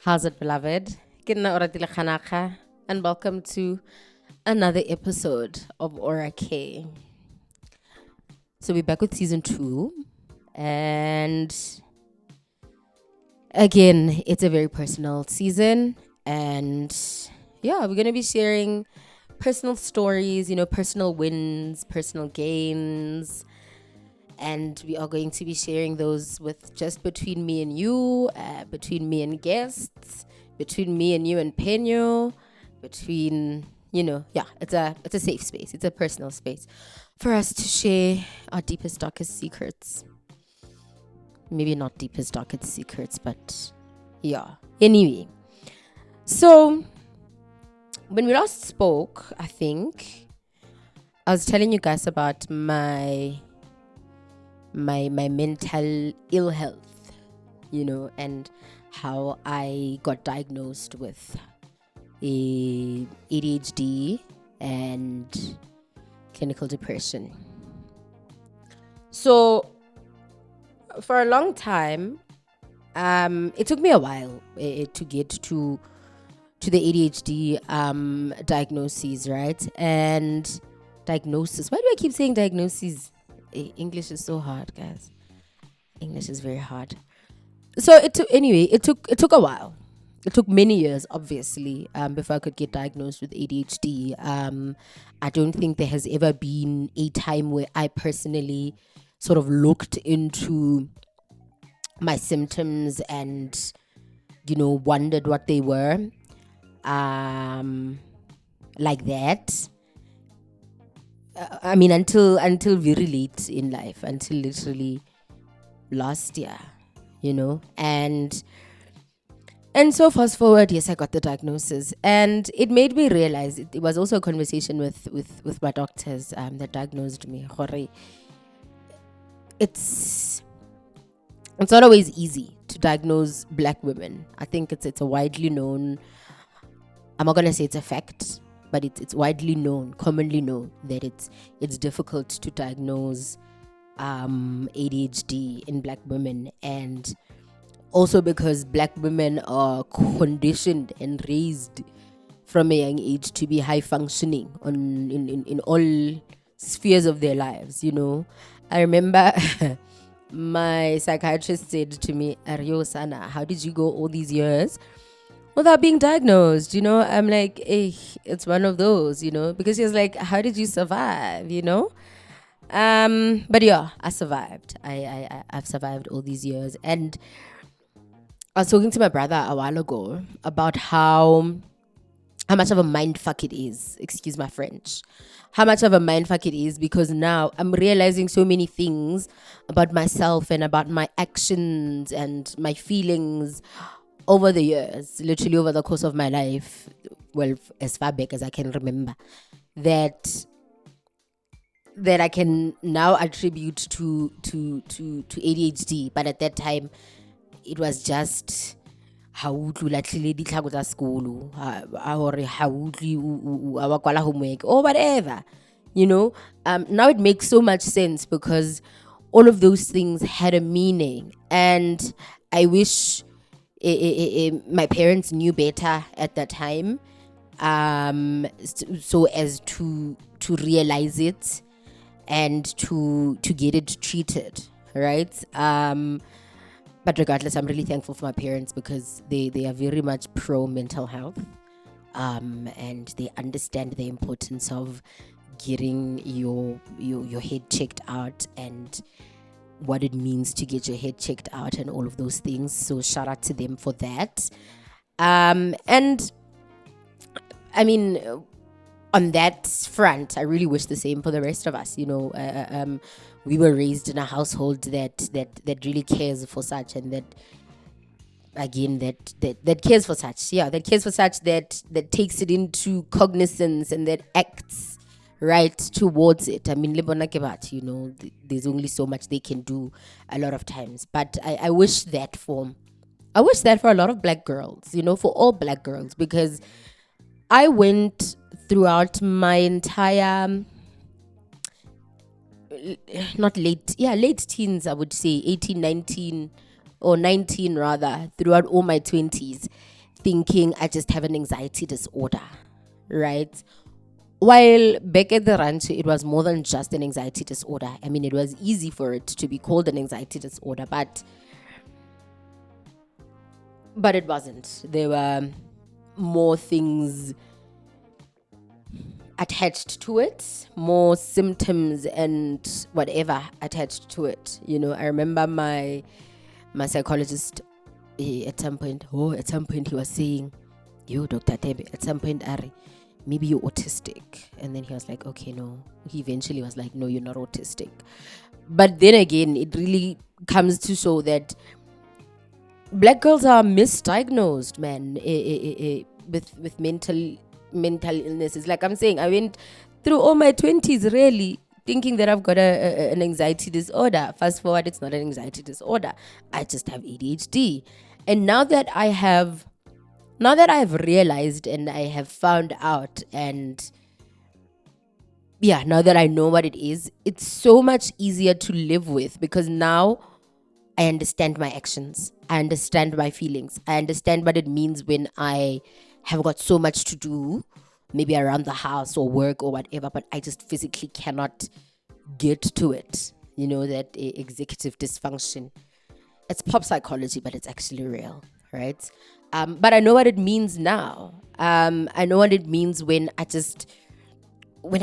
How's it, beloved? Ke nna Oratile Kganakga, and welcome to another episode of Aura K. So we're back with season 2, and again, it's a very personal season, and yeah, we're gonna be sharing personal stories, personal wins, personal gains, and we are going to be sharing those with just between me and you, between me and guests, between me and you and Penyo, between it's a safe space. It's a personal space for us to share our deepest, darkest secrets. Maybe not deepest, darkest secrets, but yeah. Anyway, so when we last spoke, I think I was telling you guys about my mental ill health, and how I got diagnosed with ADHD and clinical depression. So for a long time, it took me a while to get to the ADHD diagnoses, right? And diagnosis. Why do I keep saying diagnoses? English is so hard, guys. English is very hard. So it took a while. It took many years, obviously, before I could get diagnosed with ADHD. I don't think there has ever been a time where I personally sort of looked into my symptoms and, wondered what they were, like that. Until very late in life, until literally last year, and so fast forward, yes, I got the diagnosis, and it made me realize it was also a conversation with my doctors that diagnosed me. It's not always easy to diagnose Black women. I think it's a widely known. I'm not gonna say it's a fact, but it's widely known, commonly known, that it's difficult to diagnose ADHD in Black women, and also because Black women are conditioned and raised from a young age to be high functioning in all spheres of their lives. I remember my psychiatrist said to me, "Aryo Sana, how did you go all these years without being diagnosed?" I'm like, it's one of those, because he was like, "How did you survive?" But yeah, I survived. I've survived all these years. And I was talking to my brother a while ago about how much of a mindfuck it is, excuse my French, how much of a mindfuck it is, because now I'm realizing so many things about myself and about my actions and my feelings over the years, literally over the course of my life, well, as far back as I can remember, that I can now attribute to ADHD. But at that time, it was just how latlhile ditlhako tsa sekolo, hore ha wa kwala homework or whatever. Now it makes so much sense because all of those things had a meaning, and I wish my parents knew better at that time, so as to realize it and to get it treated, right? But regardless, I'm really thankful for my parents because they are very much pro mental health, and they understand the importance of getting your head checked out and what it means to get your head checked out and all of those things. So shout out to them for that. And on that front, I really wish the same for the rest of us. We were raised in a household that really cares for such, and that cares for such. Yeah, that cares for such, that takes it into cognizance and that acts right towards it. There's only so much they can do a lot of times. But I wish that for a lot of Black girls, for all Black girls, because I went throughout my entire late teens, I would say 18, 19 or 19 rather, throughout all my 20s, thinking I just have an anxiety disorder, right? While back at the ranch, it was more than just an anxiety disorder. I mean, it was easy for it to be called an anxiety disorder, but it wasn't. There were more things attached to it, more symptoms and whatever attached to it. I remember my psychologist at some point he was saying, "Yo, Dr. Tebe, at some point, Ari, maybe you're autistic." And then he was like, "Okay, no." He eventually was like, "No, you're not autistic." But then again, it really comes to show that black girls are misdiagnosed, man, with mental illnesses. Like I'm saying, I went through all my 20s really thinking that I've got an anxiety disorder. Fast forward, it's not an anxiety disorder. I just have ADHD. And now that I've realized and I have found out, and now that I know what it is, it's so much easier to live with, because now I understand my actions. I understand my feelings. I understand what it means when I have got so much to do, maybe around the house or work or whatever, but I just physically cannot get to it. That executive dysfunction. It's pop psychology, but it's actually real, right? But I know what it means now. I know what it means when I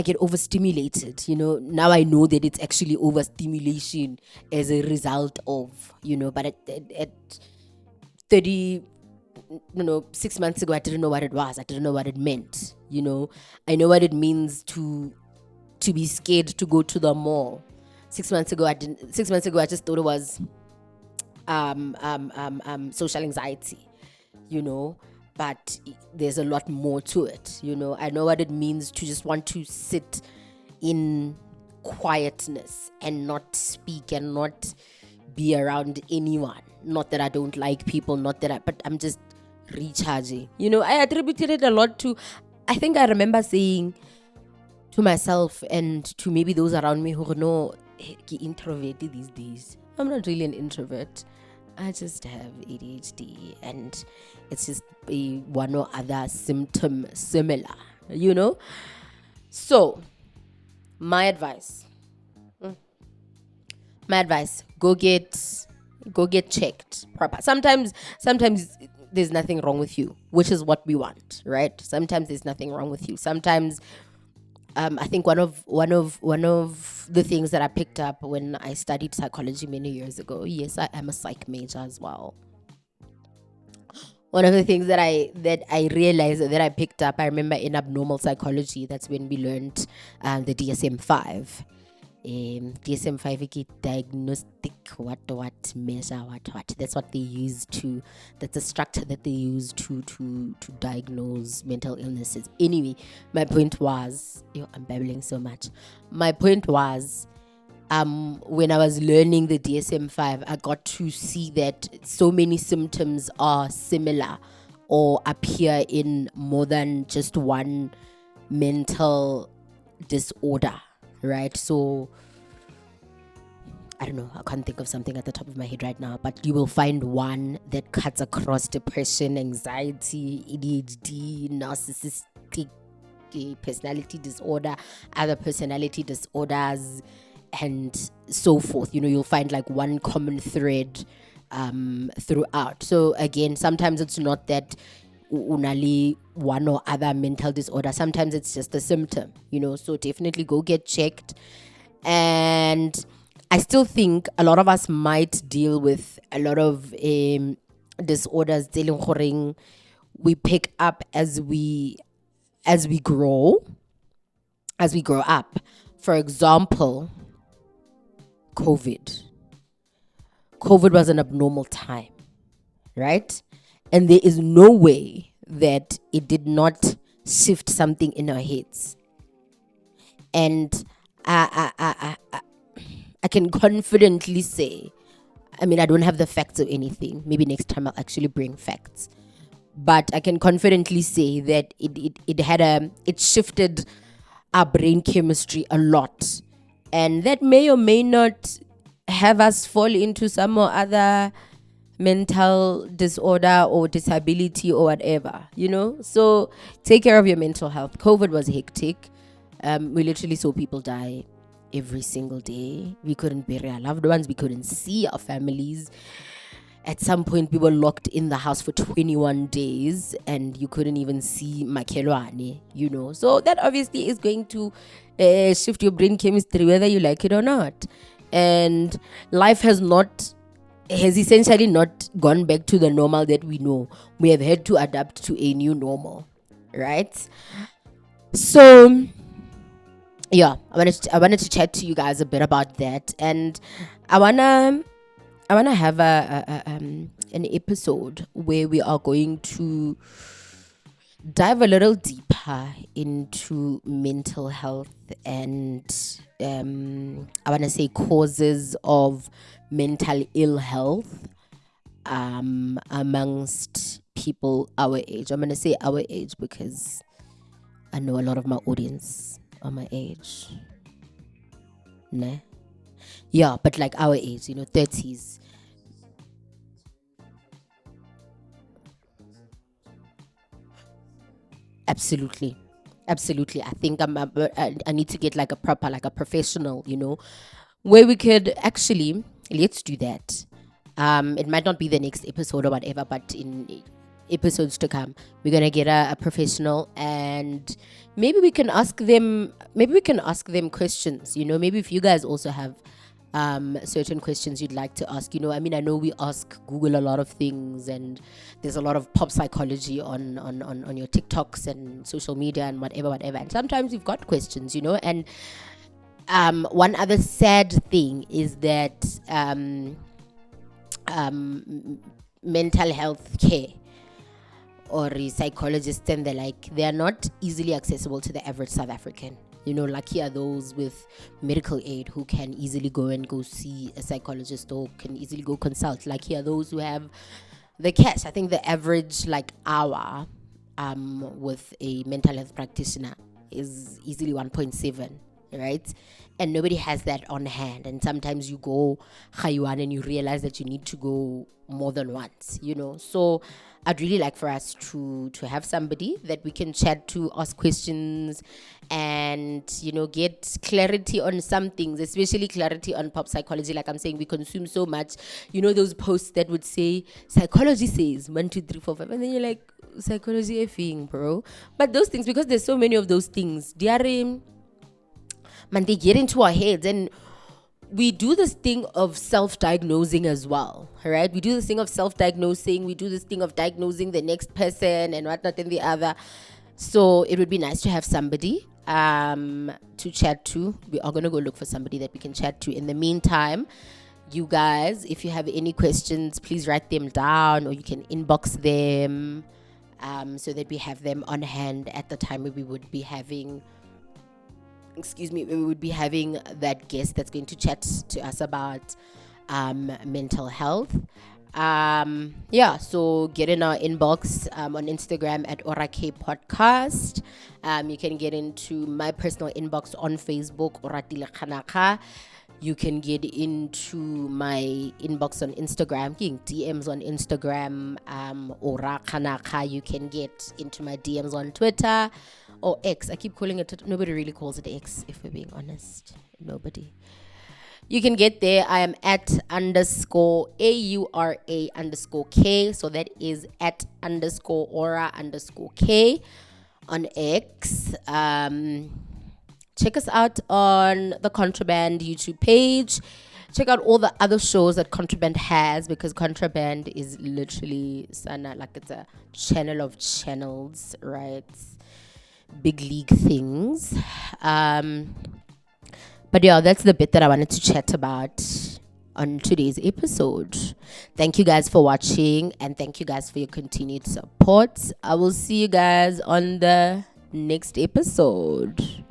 get overstimulated. Now I know that it's actually overstimulation as a result of, but at 30, 6 months ago, I didn't know what it was. I didn't know what it meant. I know what it means to be scared to go to the mall. 6 months ago, I just thought it was social anxiety, but there's a lot more to it. I know what it means to just want to sit in quietness and not speak and not be around anyone. Not that I don't like people, but I'm just recharging. I attributed it a lot to, I think I remember saying to myself and to maybe those around me who know, I'm introverted these days. I'm not really an introvert. I just have ADHD, and it's just one or other symptom similar, So, my advice, go get checked proper. Sometimes there's nothing wrong with you, which is what we want, right? Sometimes there's nothing wrong with you. Sometimes I think one of the things that I picked up when I studied psychology many years ago, yes, I am a psych major as well. One of the things that I realized that I picked up, I remember in abnormal psychology, that's when we learned the DSM-5. DSM-5 is diagnostic what measure what. That's what they use to. That's the structure that they use to diagnose mental illnesses. Anyway, my point was, I'm babbling so much. My point was, when I was learning the DSM-5, I got to see that so many symptoms are similar or appear in more than just one mental disorder. Right, so I don't know, I can't think of something at the top of my head right now, but you will find one that cuts across depression, anxiety, ADHD, narcissistic personality disorder, other personality disorders, and so forth. You'll find like one common thread throughout. So again, sometimes it's not that unali one or other mental disorder. Sometimes it's just a symptom, so definitely go get checked. And I still think a lot of us might deal with a lot of disorders we pick up as we grow up. For example, COVID was an abnormal time, right? And there is no way that it did not shift something in our heads. And I can confidently say, I mean, I don't have the facts or anything. Maybe next time I'll actually bring facts. But I can confidently say that it shifted our brain chemistry a lot. And that may or may not have us fall into some or other mental disorder or disability or whatever, So take care of your mental health. COVID was hectic. We literally saw people die every single day. We couldn't bury our loved ones. We couldn't see our families. At some point, we were locked in the house for 21 days and you couldn't even see makelwane, So that obviously is going to shift your brain chemistry, whether you like it or not. And life has essentially not gone back to the normal that we know. We have had to adapt to a new normal, right? So yeah, I wanted to chat to you guys a bit about that, and I wanna have an episode where we are going to dive a little deeper into mental health and I want to say causes of mental ill health amongst people our age. I'm going to say our age because I know a lot of my audience are my age. Nah. Yeah, but like our age, 30s. Absolutely. I think I need to get like a proper, like a professional, where we could actually, let's do that. It might not be the next episode or whatever, but in episodes to come, we're gonna get a professional, and maybe we can ask them questions. Maybe if you guys also have certain questions you'd like to ask. I know we ask Google a lot of things, and there's a lot of pop psychology on your TikToks and social media and whatever. And sometimes we've got questions, and one other sad thing is that mental health care or psychologists and the like, they are not easily accessible to the average South African. Lucky are those with medical aid who can easily go and go see a psychologist or can easily go consult. Lucky are those who have the cash. I think the average hour with a mental health practitioner is easily 1.7, right? And nobody has that on hand. And sometimes you go Khayuan and you realize that you need to go more than once, So I'd really like for us to have somebody that we can chat to, ask questions, and get clarity on some things, especially clarity on pop psychology. Like I'm saying, we consume so much. Those posts that would say psychology says 1, 2, 3, 4, 5, and then you're like, psychology effing, bro. But those things, because there's so many of those things, they get into our heads, and we do this thing of self-diagnosing as well, right? We do this thing of self-diagnosing. We do this thing of diagnosing the next person and whatnot and the other. So it would be nice to have somebody to chat to. We are going to go look for somebody that we can chat to. In the meantime, you guys, if you have any questions, please write them down, or you can inbox them so that we have them on hand at the time where we would be having that guest that's going to chat to us about mental health. So get in our inbox on Instagram at Orake Podcast. You can get into my personal inbox on Facebook, Oratile Khanaka. You can get into my inbox on Instagram, DMs on Instagram, Ora Khanaka. You can get into my DMs on Twitter or X. I keep calling it. Nobody really calls it X, if we're being honest. Nobody. You can get there. I am at _AURA_K. So that is at _aura_K on X. Check us out on the Contraband YouTube page. Check out all the other shows that Contraband has, because Contraband is literally like it's a channel of channels, right? Big league things. But yeah, that's the bit that I wanted to chat about on today's episode. Thank you guys for watching, and thank you guys for your continued support. I will see you guys on the next episode.